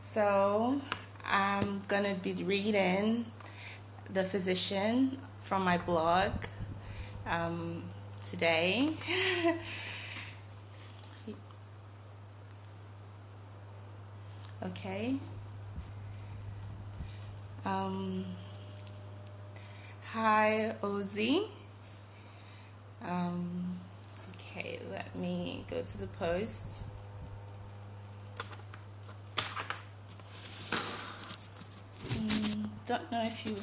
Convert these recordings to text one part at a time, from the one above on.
So I'm gonna be reading The Physician from my blog today. Okay. Hi, Ozzy. Okay, let me go to the post. Don't know if you...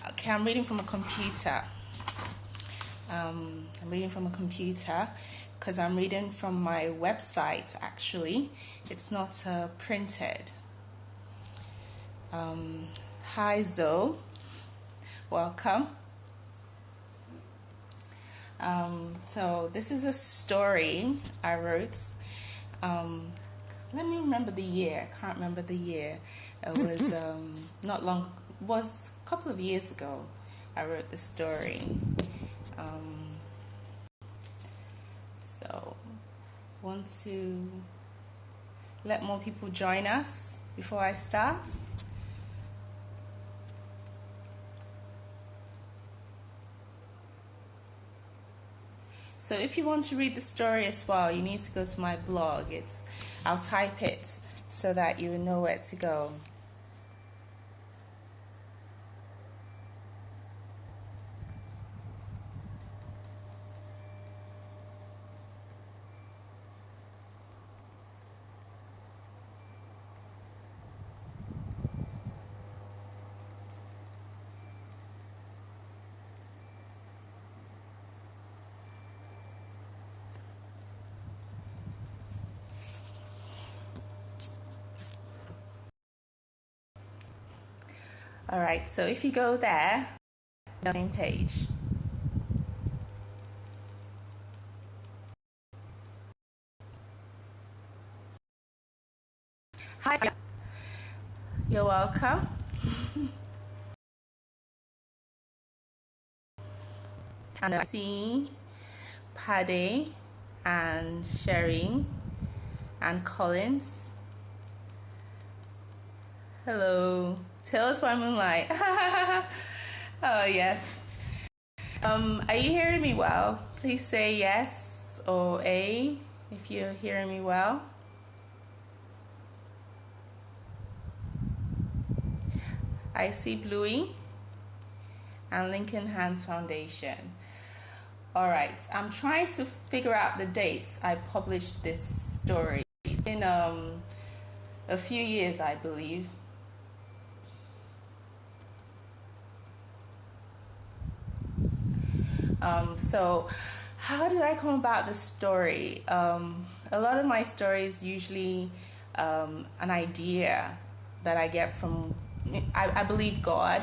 Okay, I'm reading from a computer. I'm reading from a computer because I'm reading from my website, actually. It's not printed. Hi, Zoe. Welcome. So this is a story I wrote. Let me remember the year. I can't remember the year. It was not long. It was a couple of years ago. I wrote the story. So want to let more people join us before I start. So if you want to read the story as well, you need to go to my blog. I'll type it so that you know where to go. All right, so if you go there, the same page. Hi, you're welcome. Nancy, Paddy, and Sherry, and Collins. Hello, Tales by Moonlight. Oh yes. Are you hearing me well? Please say yes or A if you're hearing me well. I see Bluey and Lincoln Hands Foundation. All right, I'm trying to figure out the dates I published this story. It's been a few years, I believe. So how did I come about this story? A lot of my stories usually an idea that I get from, I believe God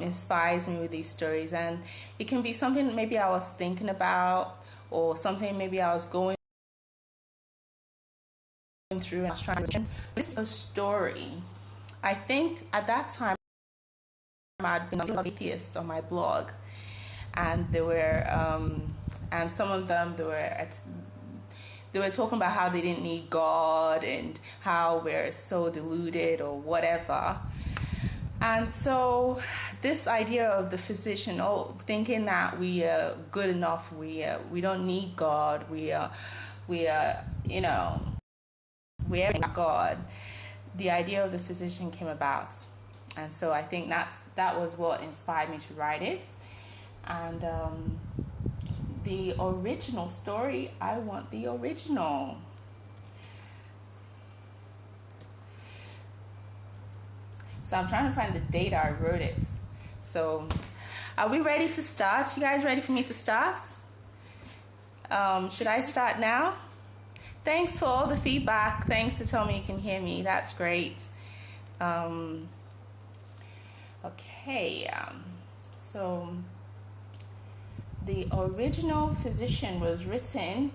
inspires me with these stories, and it can be something maybe I was thinking about, or something maybe I was going through and I was trying to. This is a story. I think at that time I'd been an atheist on my blog, and there were and some of them they were talking about how they didn't need God and how we're so deluded or whatever. And so this idea of the physician, thinking that we are good enough, we don't need God, we are God. The idea of the physician came about, and so I think that was what inspired me to write it. And the original story, I want the original. So I'm trying to find the date I wrote it. So are we ready to start? You guys ready for me to start? Should I start now? Thanks for all the feedback. Thanks for telling me you can hear me. That's great. Okay. So the original physician was written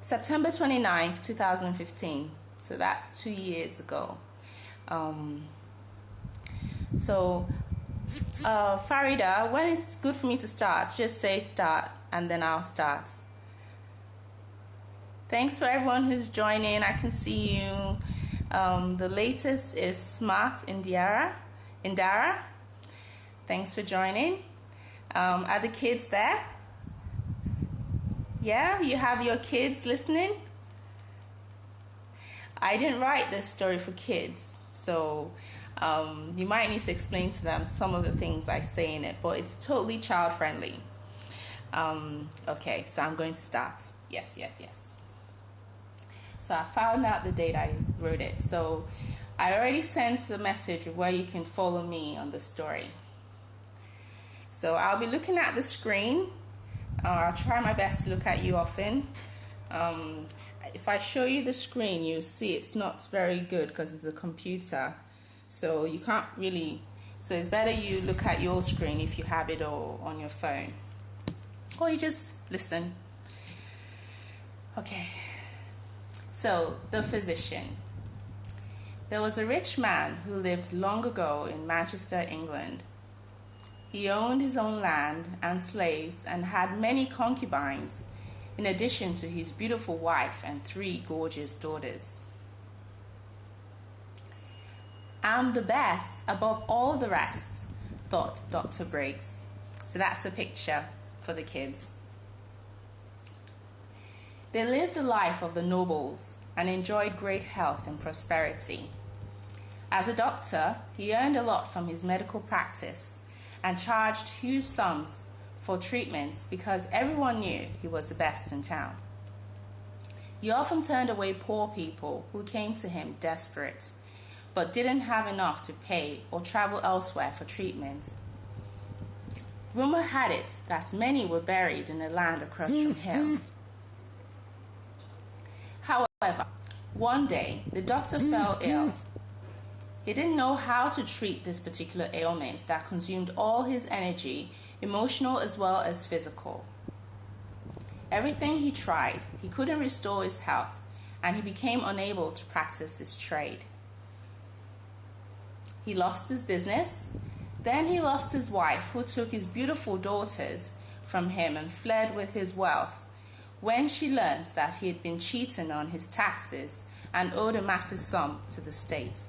September 29th, 2015. So that's 2 years ago. So Farida, when is good for me to start? Just say start and then I'll start. Thanks for everyone who's joining. I can see you. The latest is Smart Indara. Thanks for joining. Are the kids there? Yeah, you have your kids listening? I didn't write this story for kids, so you might need to explain to them some of the things I say in it, but it's totally child friendly. Okay, so I'm going to start. Yes. So I found out the date I wrote it. So I already sent a message where you can follow me on the story. So I'll be looking at the screen. I'll try my best to look at you often. If I show you the screen, you'll see it's not very good because it's a computer. So you can't really, so it's better you look at your screen if you have it all on your phone. Or you just listen. Okay. So, the physician. There was a rich man who lived long ago in Manchester, England. He owned his own land and slaves and had many concubines, in addition to his beautiful wife and 3 gorgeous daughters. "I'm the best above all the rest," thought Dr. Briggs. So that's a picture for the kids. They lived the life of the nobles and enjoyed great health and prosperity. As a doctor, he earned a lot from his medical practice and charged huge sums for treatments because everyone knew he was the best in town. He often turned away poor people who came to him desperate, but didn't have enough to pay or travel elsewhere for treatments. Rumor had it that many were buried in the land across from him. However, one day the doctor fell ill. He didn't know how to treat this particular ailment that consumed all his energy, emotional as well as physical. Everything he tried, he couldn't restore his health, and he became unable to practice his trade. He lost his business, then he lost his wife, who took his beautiful daughters from him and fled with his wealth when she learned that he had been cheating on his taxes and owed a massive sum to the state.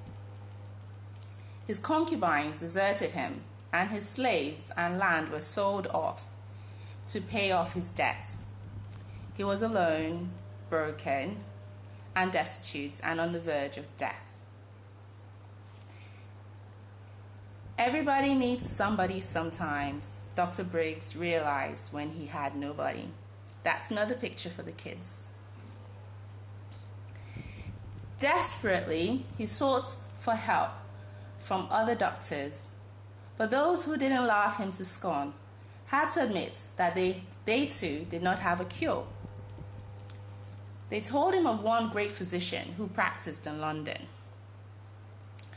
His concubines deserted him, and his slaves and land were sold off to pay off his debt. He was alone, broken, and destitute, and on the verge of death. Everybody needs somebody sometimes, Dr. Briggs realized when he had nobody. That's another picture for the kids. Desperately, he sought for help from other doctors, but those who didn't laugh him to scorn had to admit that they too did not have a cure. They told him of one great physician who practiced in London.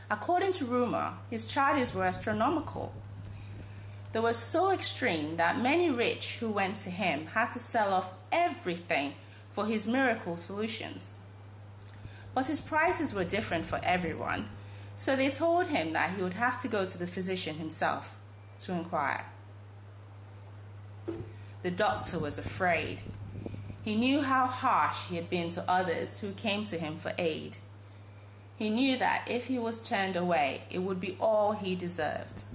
According to rumor, his charges were astronomical. They were so extreme that many rich who went to him had to sell off everything for his miracle solutions. But his prices were different for everyone, so they told him that he would have to go to the physician himself to inquire. The doctor was afraid. He knew how harsh he had been to others who came to him for aid. He knew that if he was turned away, it would be all he deserved.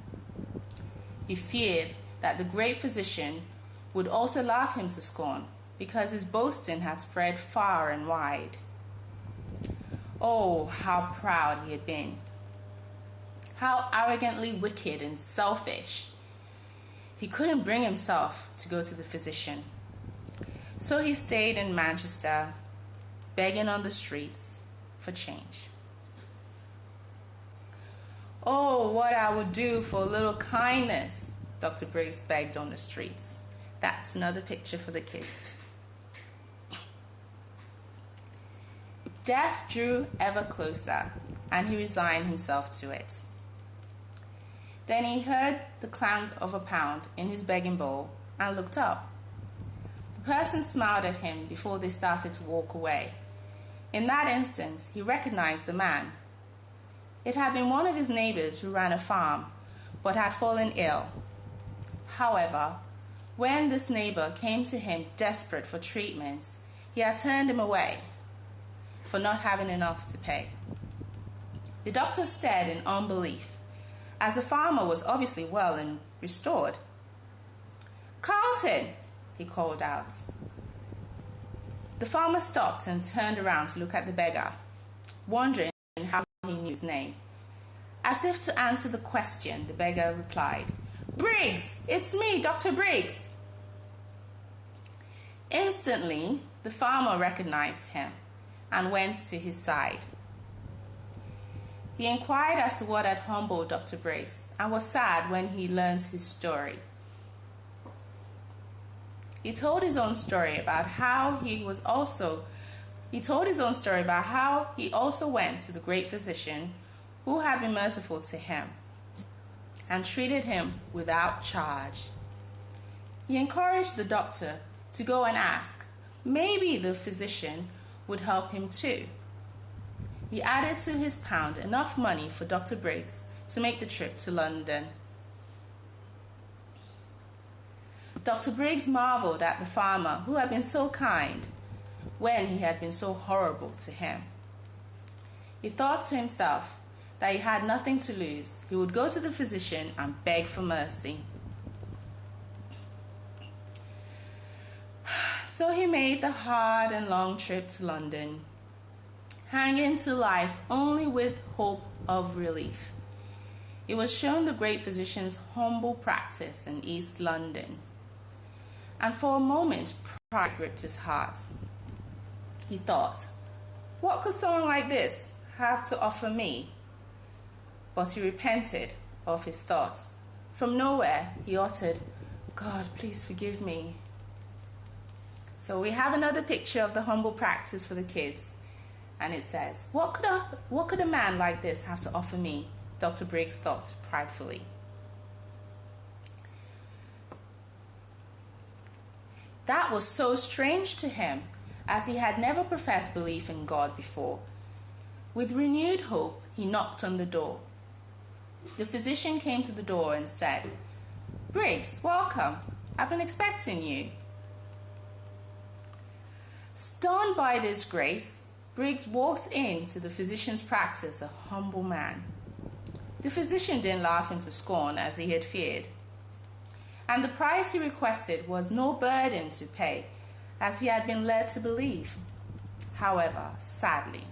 He feared that the great physician would also laugh him to scorn because his boasting had spread far and wide. Oh, how proud he had been. How arrogantly wicked and selfish. He couldn't bring himself to go to the physician. So he stayed in Manchester, begging on the streets for change. "Oh, what I would do for a little kindness," Dr. Briggs begged on the streets. That's another picture for the kids. Death drew ever closer, and he resigned himself to it. Then he heard the clank of a pound in his begging bowl and looked up. The person smiled at him before they started to walk away. In that instant, he recognized the man. It had been one of his neighbors who ran a farm, but had fallen ill. However, when this neighbor came to him desperate for treatment, He had turned him away for not having enough to pay. The doctor stared in unbelief, as the farmer was obviously well and restored. "Carlton!" he called out. The farmer stopped and turned around to look at the beggar, wondering how he knew his name. As if to answer the question, the beggar replied, "Briggs! It's me, Dr. Briggs!" Instantly, the farmer recognized him and went to his side. He inquired as to what had humbled Dr. Briggs and was sad when he learned his story. He told his own story about how he also went to the great physician who had been merciful to him and treated him without charge. He encouraged the doctor to go and ask. Maybe the physician would help him too. He added to his pound enough money for Dr. Briggs to make the trip to London. Dr. Briggs marveled at the farmer who had been so kind when he had been so horrible to him. He thought to himself that he had nothing to lose. He would go to the physician and beg for mercy. So he made the hard and long trip to London, hanging to life only with hope of relief. He was shown the great physician's humble practice in East London, and for a moment pride gripped his heart. He thought, what could someone like this have to offer me? But he repented of his thoughts. From nowhere, he uttered, "God, please forgive me." So we have another picture of the humble practice for the kids. And it says, what could a man like this have to offer me? Dr. Briggs thought pridefully. That was so strange to him, as he had never professed belief in God before. With renewed hope, he knocked on the door. The physician came to the door and said, "Briggs, welcome. I've been expecting you." Stunned by this grace, Briggs walked into the physician's practice a humble man. The physician didn't laugh him to scorn as he had feared, and the price he requested was no burden to pay, as he had been led to believe. However, sadly,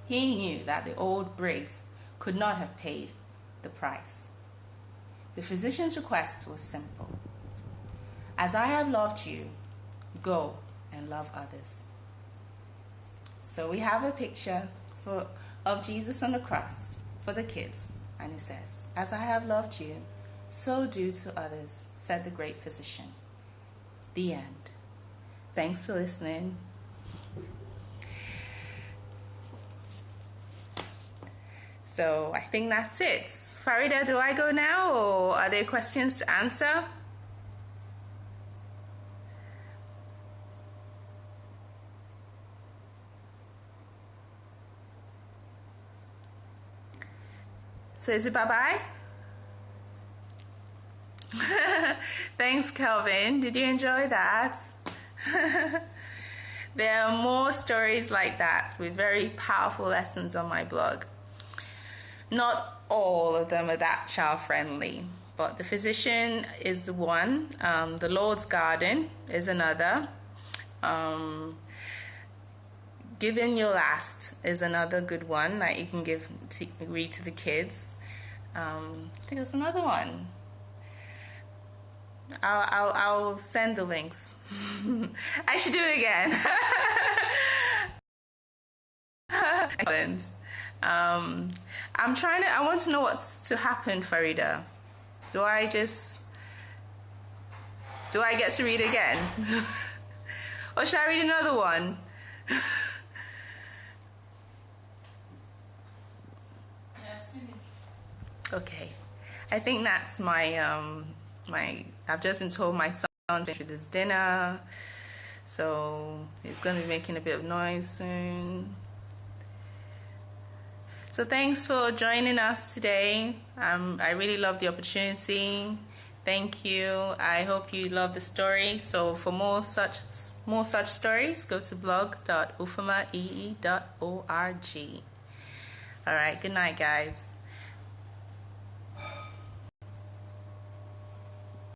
he knew that the old Briggs could not have paid the price. The physician's request was simple. "As I have loved you, go and love others." So we have a picture of Jesus on the cross for the kids, and it says, "As I have loved you, so do to others," said the great physician. The end. Thanks for listening. So I think that's it. Farida, do I go now, or are there questions to answer? So is it bye-bye? Thanks, Kelvin. Did you enjoy that? There are more stories like that with very powerful lessons on my blog. Not all of them are that child-friendly, but the physician is one. The Lord's Garden is another. Giving Your Last is another good one that you can read to the kids. I think there's another one. I'll send the links. I should do it again. I want to know what's to happen, Farida. Do I get to read again? Or should I read another one? Okay, I think that's I've just been told my son finished with his dinner, so he's going to be making a bit of noise soon. So thanks for joining us today. I really love the opportunity, Thank you. I hope you love the story. So for more such stories, go to blog.ufuomaee.org. All right. Good night, guys.